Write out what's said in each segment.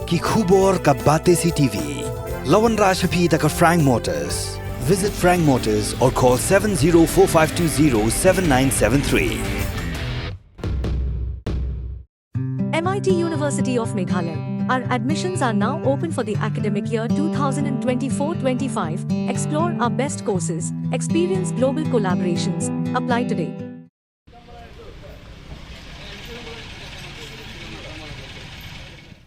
Ki khubor ka bate CTV. Lawan Rashaphi taka Frank Motors. Visit Frank Motors or call 7045207973. MIT University of Meghalaya. Our admissions are now open for the academic year 2024-25. Explore our best courses, experience global collaborations. Apply today.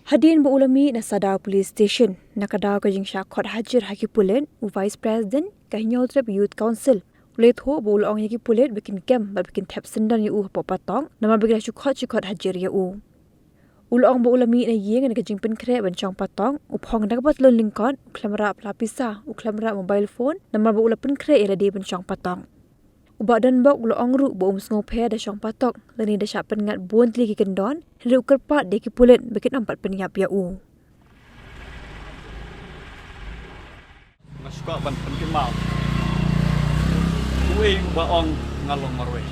Hadirin berulami na Sadar Police Station nakadaw kajing syakot hajir haki pulen u Vice President kahinyol trip Youth Council. Ulit ho berulong haki pulen bikin kem bikin tap sendan yu patong nama bagi syakot hajir ya u. Ulong berulami na yeng na kajing penkre bencong patong upong dapat lon lingkon uklamra pelapisa uklamra mobile phone nama berulah penkre ila di bencong patong. Ubak dan bak ulong ru boom ngope da syong patok lani da syak pengat buon tli ki kendon hendak kerpat de ki pulen bikin empat penyap ya u. Masuk ban penkin mau. Uwe ba ong ngalong marwe.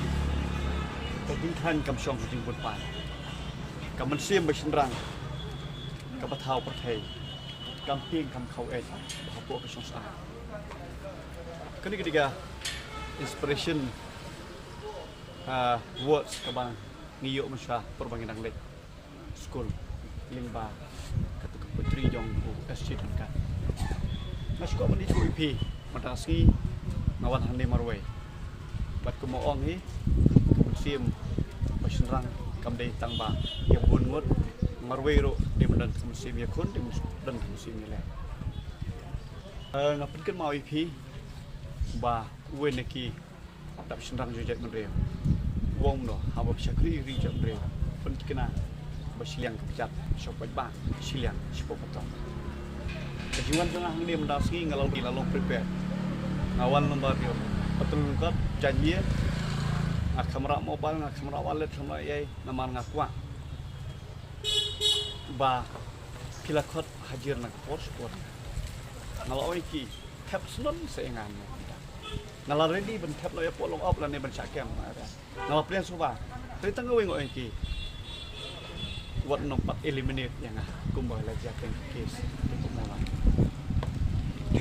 Kabin kan kam syong jing bun pan. Kam man siem ba shinrang. Ka bathau perthai. Kam ting kam khau e. Ba po ka syong sa. Kani ketiga inspiration words kabang ngiyok masya perbangin ang lek school limba katu putri jong SC kan masuk apa ni IP matasi ngawan hande marwe bat ko mo ong hi sim basrang kam dei tang ba ya bun ngot marwe ro di mendan sim ya kun di dan sim ni le ngapin kan mau IP ba uwen neki dap senrang jejak menreu wong no hawa syakri ri jam reu pun kena basiliang kecat sopat ba siliang sepotong kejuan tengah ni mendasi ngalau di lalu prepare ngawan nomor dia betul kat janji kamera mobile kamera wallet kamera ai nama ngakwa ba kila kot hajir nak pos kot ngalau iki tap slon seengan Nala ready ben tap lo ya polong op la ne ben chakem nala plan so ba tri tang ngoi ngoi ki wat no pat eliminate yang kumba la jaken case pemula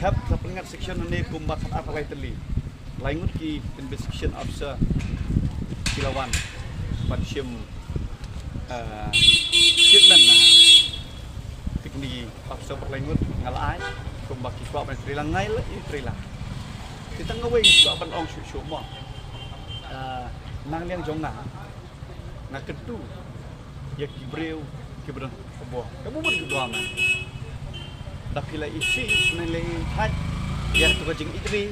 tap ka pengat section ne kumba khat apa lai teli laingut ki investigation officer kilawan pat sim statement na tikni officer pat laingut ngalai kumba ki kwa ben tri la ngai la i tri la kita ngawin so ban ong shu mo nang liang jong na kedu ya kibreu kibran obo kamu ber kedua man tapi la isi nilai hat yang tu kajing itri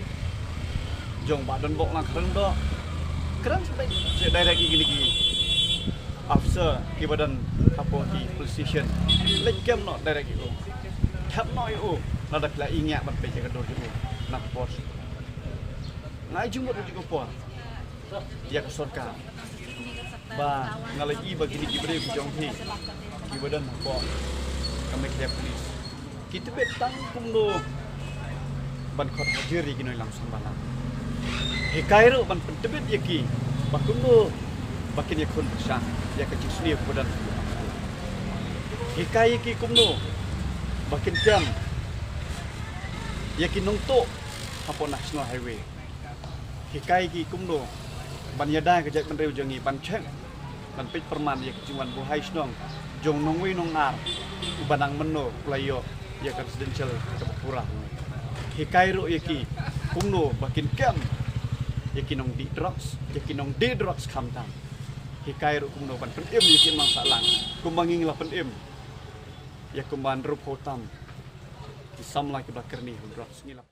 jong badan bok lang keren do keren sampai direct gini officer ki badan apa di police station lek kem no direct itu tap no itu nada la ingat ban pe jaga do itu nak bos ngai jumut juga por dia kesorka ba ngalai bagi ni kibre bujong hi kibadan ko kami kerja polis kita betang kumno ban khot hajiri kinoi langsung balang hikairo ban pentebet yaki bakumno bakin yakun bersang ya kecil sini kebadan hikai ki kumno bakin jam yakin nongto apa national highway hikai ki kumno ban yada kejak menreu jangi ban cheng ban pit perman ya kejuan buhai snong jong nongwi nong ar banang meno playo ya residential kepura hikai ro yaki kumno bakin kem yaki nong di drugs yaki nong de drugs kamtam hikai ro kumno ban penem yaki mang salang kumbanging la penem ya kumban rup hotam kisam laki bakerni drugs ngilap